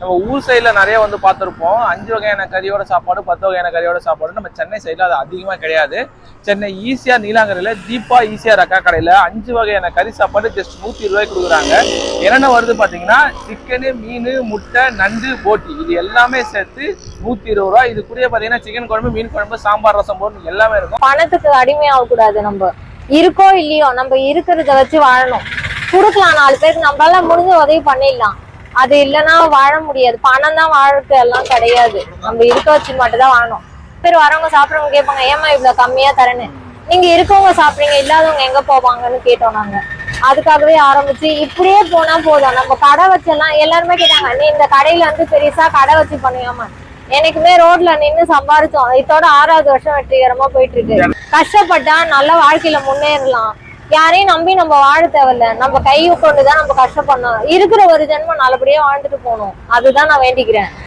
நம்ம ஊர் சைடில் நிறைய வந்து பார்த்துருப்போம் 5 வகையான கறியோட சாப்பாடு 10 வகையான கறியோட சாப்பாடு. நம்ம சென்னை சைடில் அது அதிகமாக கிடையாது. சென்னை ஈஸியாக நீலாங்கரையில் தீபா ஈஸியாக ரக்கா கடையில் 5 வகையான கறி சாப்பாடு ஜஸ்ட் 120 ரூபாய்க்கு கொடுக்குறாங்க. என்னென்ன வருது பார்த்தீங்கன்னா சிக்கனு, மீன், முட்டை, நண்டு, போட்டி இது எல்லாமே சேர்த்து 120 ரூபா. இது கூட பார்த்தீங்கன்னா சிக்கன் குழம்பு, மீன் குழம்பு, சாம்பார், ரசம் போட்டு எல்லாமே இருக்கும். பணத்துக்கு அடிமையாக கூடாது. நம்ம இருக்கோ இல்லையோ நம்ம இருக்கிறத வச்சு வாழணும். கொடுக்கலாம் 4 பேருக்கு, நம்மளால முடிஞ்ச உதவி பண்ணிடலாம். அது இல்லைன்னா வாழ முடியாது. பணம் தான் வாழ்க்கை எல்லாம் கிடையாது. நம்ம இருக்க வச்சு மட்டும் தான் வாழணும். பேர் வரவங்க சாப்பிட்றவங்க கேட்பாங்க, ஏமா இவ்வளவு கம்மியா தரேன்னு. நீங்க இருக்கவங்க சாப்பிட்றீங்க, இல்லாதவங்க எங்க போவாங்கன்னு கேட்டோம் நாங்க. அதுக்காகவே ஆரம்பிச்சு இப்படியே போனா போதும். நம்ம கடை வச்செல்லாம் எல்லாருமே கேட்டாங்க, நீ இந்த கடையில வந்து பெருசா கடை வச்சு பண்ணுவாமா. எனக்குமே ரோட்ல நின்று சம்பாரிச்சோம். இதோட 6வது வருஷம் வெற்றிகரமா போயிட்டு இருக்கு. கஷ்டப்பட்டா நல்ல வாழ்க்கையில முன்னேறலாம். யாரையும் நம்பி நம்ம வாழ தேவையில்ல. நம்ம கை கொண்டுதான் நம்ம கஷ்டப்படணும். இருக்கிற ஒரு ஜென்மம் நல்லபடியா வாழ்ந்துட்டு போகணும். அதுதான் நான் வேண்டிக்கிறேன்.